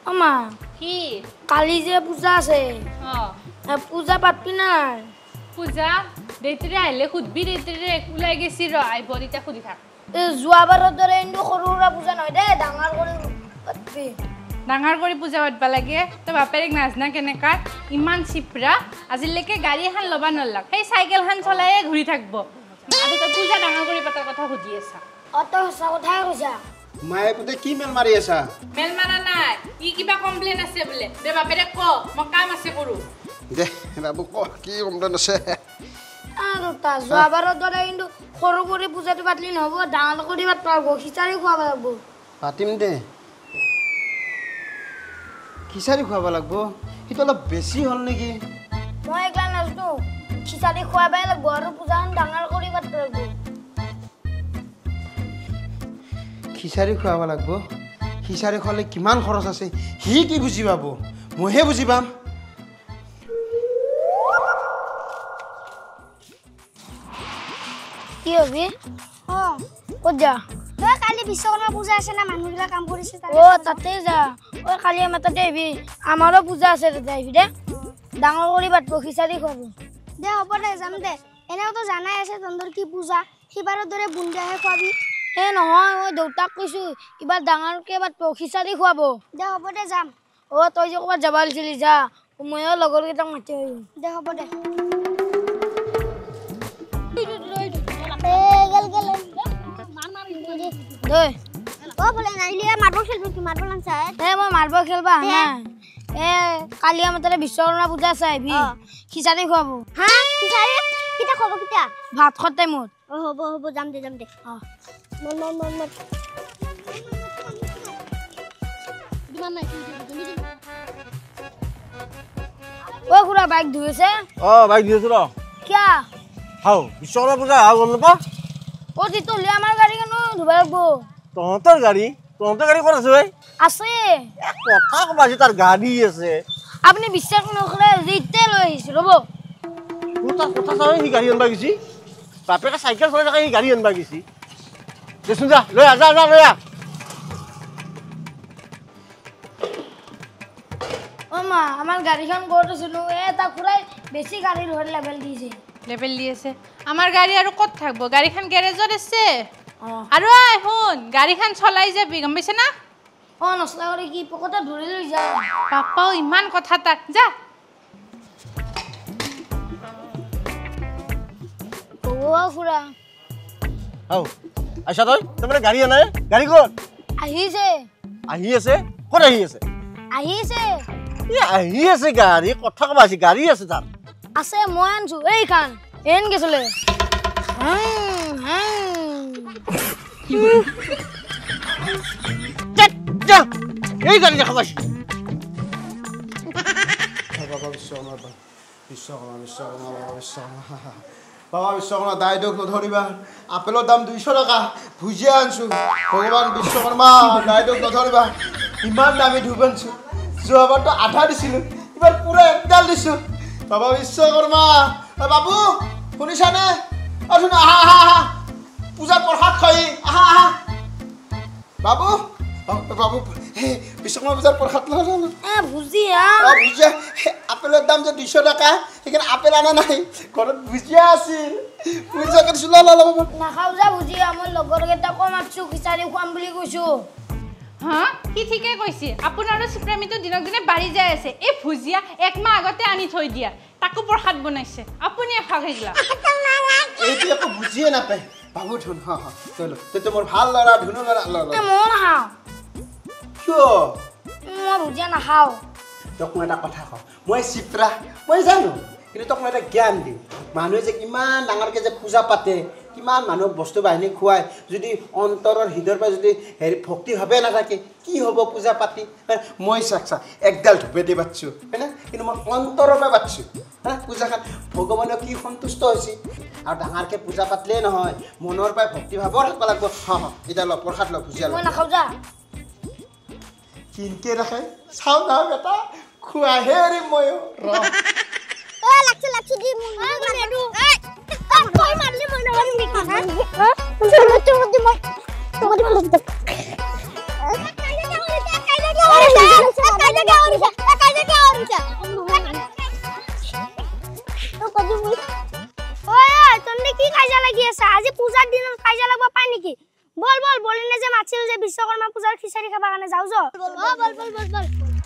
আমা কি কালি যে পূজা আছে পূজা পাতবি না পূজা দেইতরে আইলে খুদবি দেইতরে উলাই গেছি র আইব দিতা খুদি থাক যোৱাবাৰৰ দৰে কিন্তু সৰু সুৰা পূজা নহয় দে ডাঙৰ কৰি পাতবি ডাঙৰ কৰি পূজা পাতবা লাগে তই বাপেৰেক নাজনা কেনেকা ইমান চিপৰা আজিলৈকে গাড়ী এখন ল'বা নলাক সেই চাইকেলখন চলায়ে ঘূৰি থাকিব আৰু তই পূজা ডাঙৰ কৰি পাতাৰ কথা সুধি আছা অত সঁচা কথাই কৈছা মায়ে পুতে কি মেল মাৰি আছা মেল মাৰা নাই ই কিবা কমপ্লেইন আছে বোলে দে বাপেৰেক ক মই কাম আছে কৰো দে বাবু ক কি কমপ্লেইন আছে আৰু তা যোৱাবাৰৰ দৰে কিন্তু সৰু কৰি পূজাটো পাতলি নহ'ব ডাঙৰ কৰি পাতব লাগিব খিচাৰি খুৱাব লাগিব পাতিম দে খিচাৰি খুৱাব লাগিব সেইটো অলপ বেছি হ'ল নেকি মই একলা নাজনো খিচাৰি খুৱাবই লাগিব আৰু পূজাখন ডাঙৰ কৰি পাতব লাগিব খিচাৰি খুৱাব লাগিব খিচাৰি খোৱালে কিমান খৰচ আছে সি কি বুজি পাব মইহে বুজি পাম কি হবি ক'ত যা কালি বিশ্বকৰ্মা পূজা আছে না মানুহবিলাক কাম কৰিছে তাতে যা কালি আমাৰ তাতে আহিবি আমাৰো পূজা আছে তাতে আহিবি দে ডাঙৰ কৰি পাতব খিচাৰি খুৱাব দে হ'ব দে যাম দে এনেওতো জানাই আছে তহঁতৰ কি পূজা সিবাৰৰ দৰে বুন্দিয়াহে খুৱাবি নহয় মই দেউতাক কৈছো এইবাৰ ডাঙৰকে পাতব খিচাৰি খুৱাব দে হ'ব দে যাম তই যে ক'ৰবাত যাব লাগিছিলি যা ময়ো লগৰ কেইটাক মাতি আহিম দে হ'ব দে মই মাৰ্বল খেলবা কালি আমাৰ তাতে বিশ্বকৰ্মা পূজা আছে আহিবি খিচাৰি খুৱাব ভাত খোৱাৰ টাইমত হ'ব হ'ব যাম দে খুৰা বাইক ধুই আছে বাইক ধুই আছো ৰ কিয়া হাও বিশ্বকৰ্মা পূজা আহ গ'ল নাপা যিটো হ'লে আমাৰ গাড়ীখনো ধুব লাগিব তহঁতৰ গাড়ী ক'ত আছে ভাই আছে কথা ক'বা আছে তাৰ গাড়ী আছে আপুনি বিশ্বাস নকৰে যেতিয়াই লৈ আহিছো ৰ'ব তোৰ তাৰ কথা চাই সি গাড়ী আনবা গৈছি বাপেকে চাইকেল চলাই থাকে সি গাড়ী আনবা গৈছি দেচোন যা লৈ আহ লৈ আহ মা আমাৰ গাড়ীখন ক'ত আছিলো এটা খুৰাই বেছি গাড়ী ধৰ লেভেল দিছে লেভেল দি আছে আমাৰ গাড়ী আৰু ক'ত থাকব গাড়ীখন গেৰেজত আছে আৰু শুন গাড়ীখন চলাই যাবি গম পাইছে না নচলা কৰি কি পকতে ধৰি লৈ যা পাপাও ইমান কথা তাক যা খুৰা হাও আইছা তই মানে গাড়ী আনাই গাড়ী ক'ত আহিছে আহি আছে ক'ত আহি আছে আহি আছে গাড়ী কথা ক'বা আছে গাড়ী আছে তাৰ আছে মই আনছো এইখান এন গেছলে এই গাড়ী দেখা পাইছি বাবা বিশ্বকৰ্মা দায় দুখ নধৰিবা আপেলৰ দাম 200 টকা ভুজিয়া আনছো ভগৱান বিশ্বকৰ্মা দায় দুখ নধৰিবা ইমান দামী ধুব আনছো যোৱাবাৰতো আধা দিছিলোঁ এইবাৰ পুৰা একডাল দিছোঁ বাবা বিশ্বকৰ্মা বাবু শুনিছানে আহা পূজাত প্ৰসাদ খাই আহা বাবু বাবু বিশ্বকৰ্মা পূজাৰ প্ৰসাদ ভুজিয়া আপেলৰ দাম যে 200 টকা সেইকাৰণে আপেল আনা নাই ঘৰত ভুজিয়া আছিল ভুজিয়া কৰিছো নাখাওঁ যা ভুজিয়া মই লগৰ কেইটাকো মাতছো খিচাৰি খুৱাম বুলি কৈছো কি ঠিকে কৈছে আপোনাৰো চিপ্ৰামিটো দিনক দিনে বাঢ়ি যাই আছে এই ভুজিয়া একমাহ আগতে আনি থৈ দিয়া তাকো প্ৰসাদ বনাইছে আপুনি খাওক সেইগিলা এইটো একো বুজিয়ে নাপায় বাবু ধুন তইতো মোৰ ভাল ল'ৰা ধুনু ল'ৰা মই নাখাওঁ কিয় মই ভুজিয়া নাখাওঁ তোক মই এটা কথা কওঁ মই চিপ্ৰা মই জানো কিন্তু তোক মই এটা জ্ঞান দিম মানুহে যে কিমান ডাঙৰকৈ যে পূজা পাতে কিমান মানুহক বস্তু বাহিনী খুৱায় যদি অন্তৰৰ হৃদয়ৰ পৰা যদি ভক্তি ভাৱে নাথাকে কি হ'ব পূজা পাতি মই চাকচা একডাল ধূপেদি বাতিছোঁ হয়নে কিন্তু মই অন্তৰৰ পৰা বাতিছোঁ পূজাখন ভগৱানে কি সন্তুষ্ট হৈছে আৰু ডাঙৰকৈ পূজা পাতিলেই নহয় মনৰ পৰা ভক্তিভাৱৰ ৰাখিব লাগিব এতিয়া ল প্ৰসাদ ল ভুজিয়া মই নাখাওঁ যা কিনকে ৰাখে চাওঁ না বেটা খুৱাহে এৰিম ময়ো লাগছে দি মই লাগি আছে আজি পূজাৰ দিনত কাইজা লাগব পাই নেকি বল বল বলিনে যে মাছিল যে বিশ্বকৰ্মা পূজাৰ খিচাৰি খাবা কাৰণে যাও যো বল বল বল বল